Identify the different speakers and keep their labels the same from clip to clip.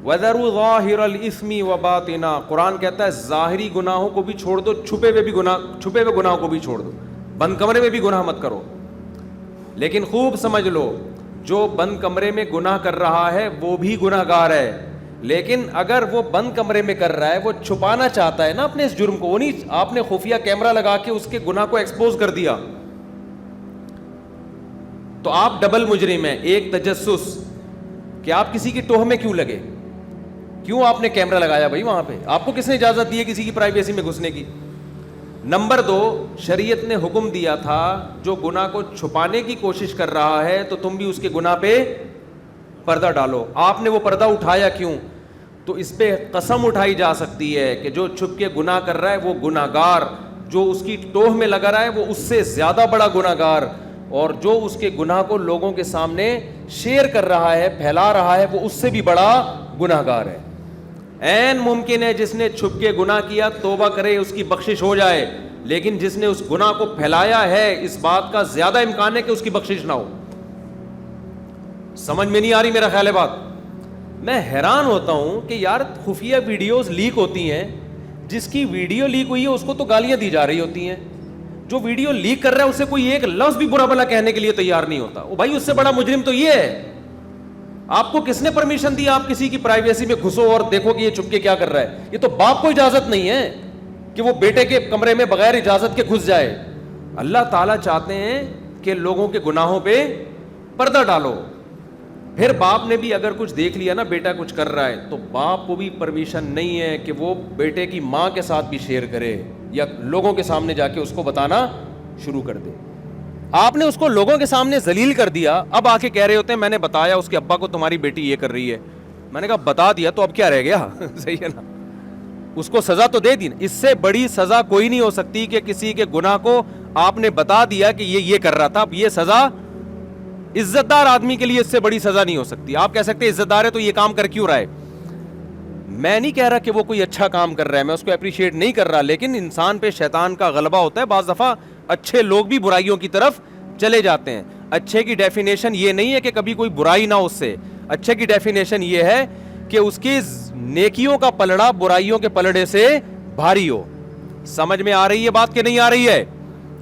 Speaker 1: وَذَرُوا ظَاهِرَ الْإِثْمِ وَبَاطِنَهُ، قرآن کہتا ہے ظاہری گناہوں کو بھی چھوڑ دو، چھپے ہوئے گناہوں کو بھی چھوڑ دو، بند کمرے میں بھی گناہ مت کرو. لیکن خوب سمجھ لو، جو بند کمرے میں گناہ کر رہا ہے وہ بھی گناہ گار ہے، لیکن اگر وہ بند کمرے میں کر رہا ہے، وہ چھپانا چاہتا ہے نا اپنے اس جرم کو، وہ نہیں آپ نے خفیہ کیمرہ لگا کے اس کے گناہ کو ایکسپوز کر دیا تو آپ ڈبل مجرم ہیں. ایک تجسس کہ آپ کسی کی ٹوہ میں کیوں لگے، کیوں آپ نے کیمرہ لگایا بھائی وہاں پہ، آپ کو کس نے اجازت دی ہے کسی کی پرائیویسی میں گھسنے کی. نمبر 2، شریعت نے حکم دیا تھا جو گناہ کو چھپانے کی کوشش کر رہا ہے تو تم بھی اس کے گناہ پہ پردہ ڈالو. آپ نے وہ پردہ اٹھایا کیوں؟ تو اس پہ قسم اٹھائی جا سکتی ہے کہ جو چھپ کے گناہ کر رہا ہے وہ گناہ گار، جو اس کی ٹوہ میں لگا رہا ہے وہ اس سے زیادہ بڑا گناہ گار، اور جو اس کے گناہ کو لوگوں کے سامنے شیئر کر رہا ہے، پھیلا رہا ہے، وہ اس سے بھی بڑا گناہ گار ہے. عین ممکن ہے جس نے چھپ کے گناہ کیا توبہ کرے اس کی بخشش ہو جائے، لیکن جس نے اس گناہ کو پھیلایا ہے اس بات کا زیادہ امکان ہے کہ اس کی بخشش نہ ہو. سمجھ میں نہیں آ رہی میرا خیال ہے بات؟ میں حیران ہوتا ہوں کہ یار خفیہ ویڈیوز لیک ہوتی ہیں، جس کی ویڈیو لیک ہوئی ہے اس کو تو گالیاں دی جا رہی ہوتی ہیں، جو ویڈیو لیک کر رہا ہے اسے کوئی ایک لفظ بھی برا بھلا کہنے کے لیے تیار نہیں ہوتا. وہ بھائی اس سے بڑا مجرم تو یہ ہے. آپ کو کس نے پرمیشن دی آپ کسی کی پرائیویسی میں گھسو اور دیکھو کہ یہ چھپ کے کیا کر رہا ہے؟ یہ تو باپ کو اجازت نہیں ہے کہ وہ بیٹے کے کمرے میں بغیر اجازت کے گھس جائے. اللہ تعالیٰ چاہتے ہیں کہ لوگوں کے گناہوں پہ پردہ ڈالو. پھر باپ نے بھی اگر کچھ دیکھ لیا نا بیٹا کچھ کر رہا ہے تو باپ کو بھی پرمیشن نہیں ہے کہ وہ بیٹے کی ماں کے ساتھ بھی شیئر کرے یا لوگوں کے سامنے جا کے اس کو بتانا شروع کر دے. آپ نے اس کو لوگوں کے سامنے ذلیل کر دیا، اب آ کے کہہ رہے ہوتے ہیں میں نے بتایا اس کے ابا کو تمہاری بیٹی یہ کر رہی ہے. میں نے کہا بتا دیا تو اب کیا رہ گیا؟ صحیح ہے نا، اس کو سزا تو دے دی نا. اس سے بڑی سزا کوئی نہیں ہو سکتی کہ کسی کے گناہ کو آپ نے بتا دیا کہ یہ کر رہا تھا. اب یہ سزا عزت دار آدمی کے لیے اس سے بڑی سزا نہیں ہو سکتی. آپ کہہ سکتے عزت دار ہے تو یہ کام کر کیوں رہا ہے. میں نہیں کہہ رہا کہ وہ کوئی اچھا کام کر رہا ہے، میں اس کو اپریشیٹ نہیں کر رہا، لیکن انسان پہ شیطان کا غلبہ ہوتا ہے. بعض دفعہ اچھے لوگ بھی برائیوں کی طرف چلے جاتے ہیں. اچھے کی ڈیفینیشن یہ نہیں ہے کہ کبھی کوئی برائی نہ ہو اس سے. اچھے کی ڈیفینیشن یہ ہے کہ اس کی نیکیوں کا پلڑا برائیوں کے پلڑے سے بھاری ہو. سمجھ میں آ رہی ہے بات کہ نہیں آ رہی ہے؟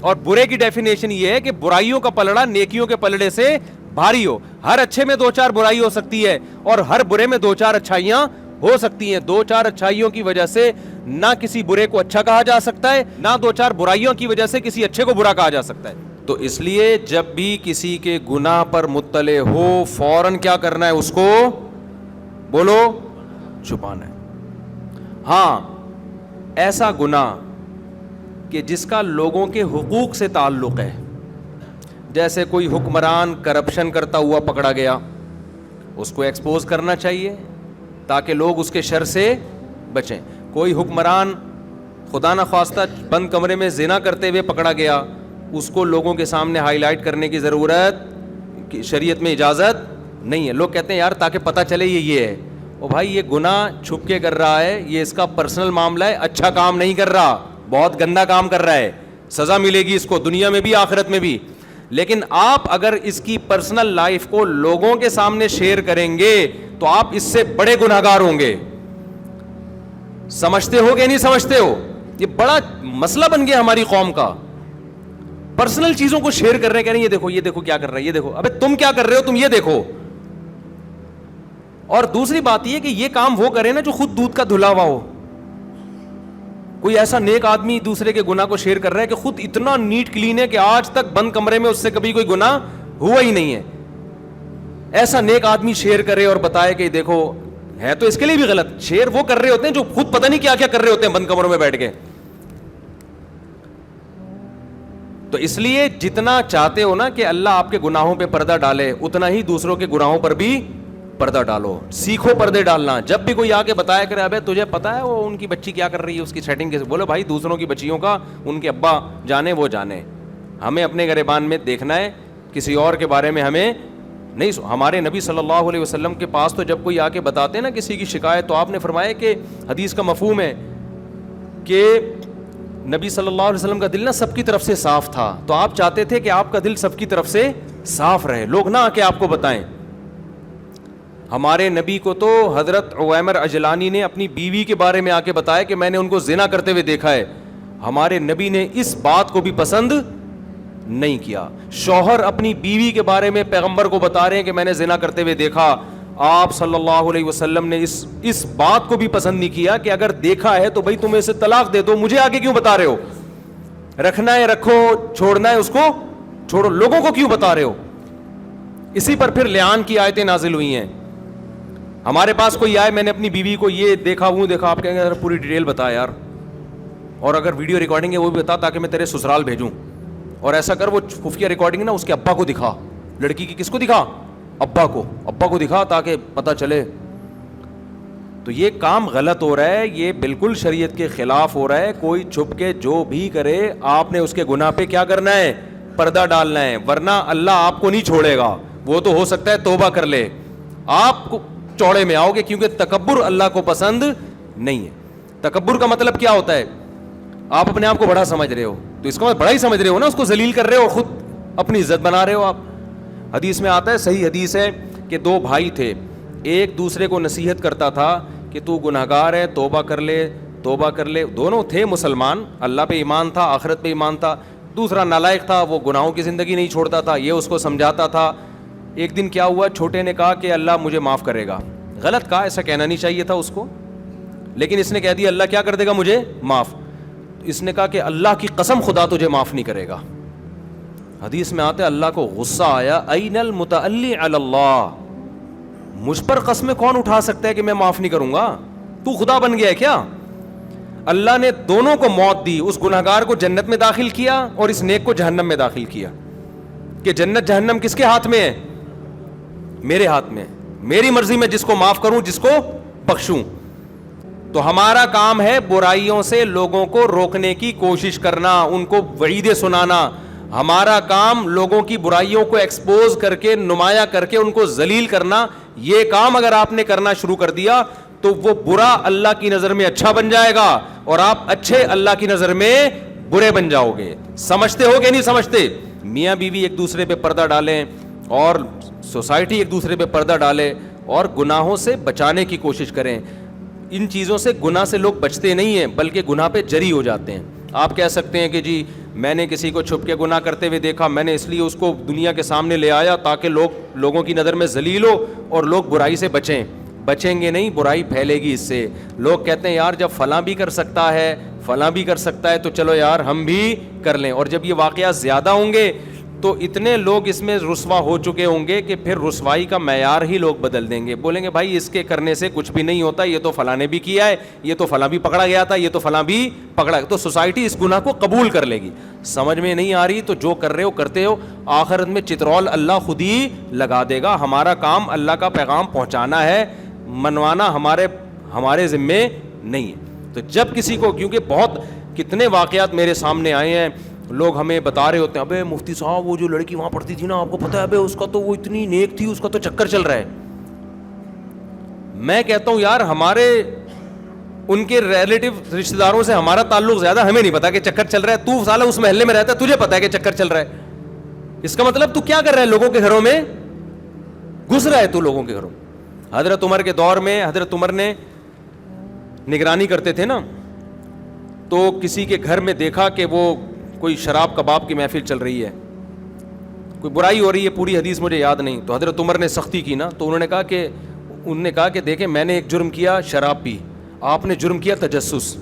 Speaker 1: اور برے کی ڈیفینیشن یہ ہے کہ برائیوں کا پلڑا نیکیوں کے پلڑے سے بھاری ہو. ہر اچھے میں 2-4 برائی ہو سکتی ہے اور ہر برے میں 2-4 اچھائیاں ہو سکتی ہیں. 2-4 اچھائیوں کی وجہ سے نہ کسی برے کو اچھا کہا جا سکتا ہے، نہ 2-4 برائیوں کی وجہ سے کسی اچھے کو برا کہا جا سکتا ہے. تو اس لیے جب بھی کسی کے گناہ پر مطلع ہو فوراً کیا کرنا ہے؟ اس کو بولو چھپانا ہے. ہاں ایسا گناہ کہ جس کا لوگوں کے حقوق سے تعلق ہے، جیسے کوئی حکمران کرپشن کرتا ہوا پکڑا گیا، اس کو ایکسپوز کرنا چاہیے تاکہ لوگ اس کے شر سے بچیں. کوئی حکمران خدا نخواستہ بند کمرے میں زنا کرتے ہوئے پکڑا گیا، اس کو لوگوں کے سامنے ہائی لائٹ کرنے کی ضرورت شریعت میں اجازت نہیں ہے. لوگ کہتے ہیں یار تاکہ پتہ چلے یہ ہے. او بھائی یہ گناہ چھپ کے کر رہا ہے، یہ اس کا پرسنل معاملہ ہے، اچھا کام نہیں کر رہا، بہت گندا کام کر رہا ہے، سزا ملے گی اس کو دنیا میں بھی آخرت میں بھی. لیکن آپ اگر اس کی پرسنل لائف کو لوگوں کے سامنے شیئر کریں گے تو آپ اس سے بڑے گناہگار ہوں گے. سمجھتے ہو کہ نہیں سمجھتے ہو؟ یہ بڑا مسئلہ بن گیا ہماری قوم کا. پرسنل چیزوں کو شیئر کر رہے ہیں، کہہ رہے ہیں یہ دیکھو کیا کر رہا ہے، یہ دیکھو. ابے تم کیا کر رہے ہو، تم یہ دیکھو. اور دوسری بات یہ کہ یہ کام وہ کرے نا جو خود دودھ کا دھلا ہوا ہو. کوئی ایسا نیک آدمی دوسرے کے گناہ کو شیئر کر رہا ہے کہ خود اتنا نیٹ کلین ہے کہ آج تک بند کمرے میں اس سے کبھی کوئی گناہ ہوا ہی نہیں ہے. ایسا نیک آدمی شیئر کرے اور بتائے کہ دیکھو ہے تو اس کے لیے بھی غلط. شیئر وہ کر رہے ہوتے ہیں جو خود پتہ نہیں کیا کیا کر رہے ہوتے ہیں بند کمروں میں بیٹھ کے. تو اس لیے جتنا چاہتے ہو نا کہ اللہ آپ کے گناہوں پہ پردہ ڈالے، اتنا ہی دوسروں کے گناہوں پر بھی پردہ ڈالو. سیکھو پردے ڈالنا. جب بھی کوئی آ کے بتایا کرے ابے تجھے پتا ہے وہ ان کی بچی کیا کر رہی ہے، اس کی سیٹنگ کیسے، بولو بھائی دوسروں کی بچیوں کا ان کے ابا جانے وہ جانے، ہمیں اپنے گریبان میں دیکھنا ہے، کسی اور کے بارے میں ہمیں نہیں. ہمارے نبی صلی اللہ علیہ وسلم کے پاس تو جب کوئی آ کے بتاتے ہیں نا کسی کی شکایت، تو آپ نے فرمایا کہ حدیث کا مفہوم ہے کہ نبی صلی اللہ علیہ وسلم کا دل نا سب کی طرف سے صاف تھا، تو آپ چاہتے تھے کہ آپ کا دل سب کی طرف سے صاف رہے، لوگ نہ آ کے آپ کو بتائیں. ہمارے نبی کو تو حضرت عویمر اجلانی نے اپنی بیوی کے بارے میں آ کے بتایا کہ میں نے ان کو زنا کرتے ہوئے دیکھا ہے. ہمارے نبی نے اس بات کو بھی پسند نہیں کیا. شوہر اپنی بیوی کے بارے میں پیغمبر کو بتا رہے ہیں کہ میں نے زنا کرتے ہوئے دیکھا. آپ صلی اللہ علیہ وسلم نے اس بات کو بھی پسند نہیں کیا کہ اگر دیکھا ہے تو بھائی تم اسے طلاق دے دو, مجھے آگے کیوں بتا رہے ہو؟ رکھنا ہے رکھو, چھوڑنا ہے اس کو چھوڑو, لوگوں کو کیوں بتا رہے ہو؟ اسی پر پھر لعان کی آیتیں نازل ہوئی ہیں. ہمارے پاس کوئی آئے, میں نے اپنی بیوی کو یہ دیکھا وہ دیکھا, آپ کہیں گے پوری ڈیٹیل بتا یار, اور اگر ویڈیو ریکارڈنگ ہے وہ بھی بتا تاکہ میں تیرے سسرال بھیجوں, اور ایسا کر وہ خفیہ ریکارڈنگ نا اس کے ابا کو دکھا, لڑکی کی کس کو دکھا؟ ابا کو دکھا تاکہ پتہ چلے. تو یہ کام غلط ہو رہا ہے, یہ بالکل شریعت کے خلاف ہو رہا ہے. کوئی چھپ کے جو بھی کرے آپ نے اس کے گناہ پہ کیا کرنا ہے؟ پردہ ڈالنا ہے, ورنہ اللہ آپ کو نہیں چھوڑے گا. وہ تو ہو سکتا ہے توبہ کر لے, آپ کو چوڑے میں آؤ گے, کیونکہ تکبر اللہ کو پسند نہیں ہے. تکبر کا مطلب کیا ہوتا ہے؟ آپ اپنے آپ کو بڑا سمجھ رہے ہو, تو اس کا مطلب بڑا ہی سمجھ رہے ہو نا, اس کو ذلیل کر رہے ہو, خود اپنی عزت بنا رہے ہو آپ. حدیث میں آتا ہے, صحیح حدیث ہے, کہ دو بھائی تھے, ایک دوسرے کو نصیحت کرتا تھا کہ تو گناہگار ہے, توبہ کر لے توبہ کر لے. دونوں تھے مسلمان, اللہ پہ ایمان تھا, آخرت پہ ایمان تھا. دوسرا نالائق تھا, وہ گناہوں کی زندگی نہیں چھوڑتا تھا, یہ اس کو سمجھاتا تھا. ایک دن کیا ہوا, چھوٹے نے کہا کہ اللہ مجھے معاف کرے گا. غلط کہا, ایسا کہنا نہیں چاہیے تھا اس کو, لیکن اس نے کہہ دیا اللہ کیا کر دے گا مجھے معاف. اس نے کہا کہ اللہ کی قسم خدا تجھے معاف نہیں کرے گا. حدیث میں آتا ہے اللہ کو غصہ آیا, این المتعلی علی اللہ, مجھ پر قسمیں کون اٹھا سکتا ہے کہ میں معاف نہیں کروں گا؟ تو خدا بن گیا ہے کیا؟ اللہ نے دونوں کو موت دی, اس گناہگار کو جنت میں داخل کیا اور اس نیک کو جہنم میں داخل کیا. کہ جنت جہنم کس کے ہاتھ میں ہے؟ میرے ہاتھ میں. میری مرضی میں جس کو معاف کروں, جس کو بخشوں. تو ہمارا کام ہے برائیوں سے لوگوں کو روکنے کی کوشش کرنا, ان کو وعیدیں سنانا. ہمارا کام لوگوں کی برائیوں کو ایکسپوز کر کے, نمایاں کر کے ان کو ذلیل کرنا. یہ کام اگر آپ نے کرنا شروع کر دیا تو وہ برا اللہ کی نظر میں اچھا بن جائے گا, اور آپ اچھے اللہ کی نظر میں برے بن جاؤ گے. سمجھتے ہو کہ نہیں سمجھتے؟ میاں بیوی ایک دوسرے پہ پردہ ڈالیں, اور سوسائٹی ایک دوسرے پہ پردہ ڈالے, اور گناہوں سے بچانے کی کوشش کریں. ان چیزوں سے, گناہ سے لوگ بچتے نہیں ہیں بلکہ گناہ پہ جری ہو جاتے ہیں. آپ کہہ سکتے ہیں کہ جی میں نے کسی کو چھپ کے گناہ کرتے ہوئے دیکھا, میں نے اس لیے اس کو دنیا کے سامنے لے آیا تاکہ لوگوں کی نظر میں ذلیل ہو اور لوگ برائی سے بچیں. بچیں گے نہیں, برائی پھیلے گی اس سے. لوگ کہتے ہیں یار جب فلاں بھی کر سکتا ہے, فلاں بھی کر سکتا ہے, تو چلو یار ہم بھی کر لیں. اور جب یہ واقعات زیادہ ہوں گے تو اتنے لوگ اس میں رسوا ہو چکے ہوں گے کہ پھر رسوائی کا معیار ہی لوگ بدل دیں گے. بولیں گے بھائی اس کے کرنے سے کچھ بھی نہیں ہوتا, یہ تو فلاں نے بھی کیا ہے, یہ تو فلاں بھی پکڑا گیا تھا, یہ تو فلاں بھی پکڑا. تو سوسائٹی اس گناہ کو قبول کر لے گی. سمجھ میں نہیں آ رہی تو جو کر رہے ہو کرتے ہو, آخرت میں چترول اللہ خود ہی لگا دے گا. ہمارا کام اللہ کا پیغام پہنچانا ہے, منوانا ہمارے ذمے نہیں ہے. تو جب کسی کو, کیونکہ بہت کتنے واقعات میرے سامنے آئے ہیں, لوگ ہمیں بتا رہے ہوتے ہیں ابے مفتی صاحب وہ جو لڑکی وہاں پڑھتی تھی نا, آپ کو پتہ ہے ابے اس کا تو وہ اتنی نیک تھی, اس کا تو چکر چل رہا ہے. میں کہتا ہوں یار ہمارے ان کے ریلیٹو رشتہ داروں سے ہمارا تعلق زیادہ, ہمیں نہیں پتا کہ چکر چل رہا ہے. تو سالہ اس محلے میں رہتا ہے, تجھے پتا ہے کہ چکر چل رہا ہے. اس کا مطلب تو کیا کر رہا ہے؟ لوگوں کے گھروں میں گھس رہا ہے تو لوگوں کے گھروں. حضرت عمر کے دور میں حضرت عمر نے نگرانی کرتے تھے نا, تو کسی کے گھر میں دیکھا کہ وہ کوئی شراب کباب کی محفل چل رہی ہے, کوئی برائی ہو رہی ہے, پوری حدیث مجھے یاد نہیں. تو حضرت عمر نے سختی کی نا, تو انہوں نے کہا کہ دیکھیں میں نے ایک جرم کیا شراب پی, آپ نے جرم کیا تجسس,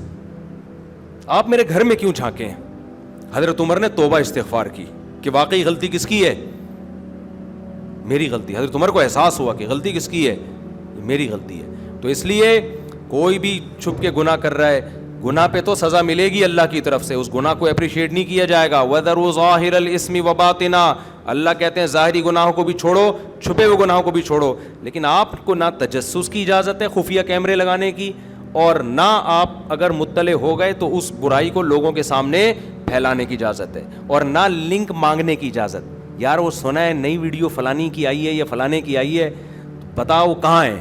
Speaker 1: آپ میرے گھر میں کیوں جھانکے ہیں؟ حضرت عمر نے توبہ استغفار کی کہ واقعی غلطی کس کی ہے؟ میری غلطی. حضرت عمر کو احساس ہوا کہ غلطی کس کی ہے؟ میری غلطی ہے. تو اس لیے کوئی بھی چھپ کے گناہ کر رہا ہے, گناہ پہ تو سزا ملے گی اللہ کی طرف سے, اس گناہ کو اپریشیٹ نہیں کیا جائے گا. وَذَرُوا ظَاهِرَ الْإِثْمِ وَبَاطِنَا, اللہ کہتے ہیں ظاہری گناہوں کو بھی چھوڑو, چھپے ہوئے گناہوں کو بھی چھوڑو. لیکن آپ کو نہ تجسس کی اجازت ہے خفیہ کیمرے لگانے کی, اور نہ آپ اگر مطلع ہو گئے تو اس برائی کو لوگوں کے سامنے پھیلانے کی اجازت ہے, اور نہ لنک مانگنے کی اجازت. یار وہ سنا ہے نئی ویڈیو فلانی کی آئی ہے یا فلانے کی آئی ہے, بتاؤ کہاں ہے؟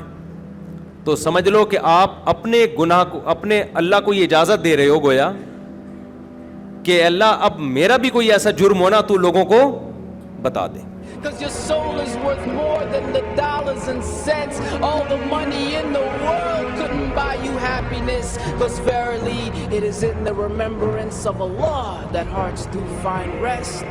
Speaker 1: تو سمجھ لو کہ آپ اپنے گناہ کو, اپنے اللہ کو یہ اجازت دے رہے ہو گویا کہ اللہ اب میرا بھی کوئی ایسا جرم ہونا تو لوگوں کو بتا دے.
Speaker 2: 'cause your soul is worth more than the dollars and cents. All the money in the world couldn't buy you happiness, 'cause verily it is in the remembrance of Allah that hearts do find rest.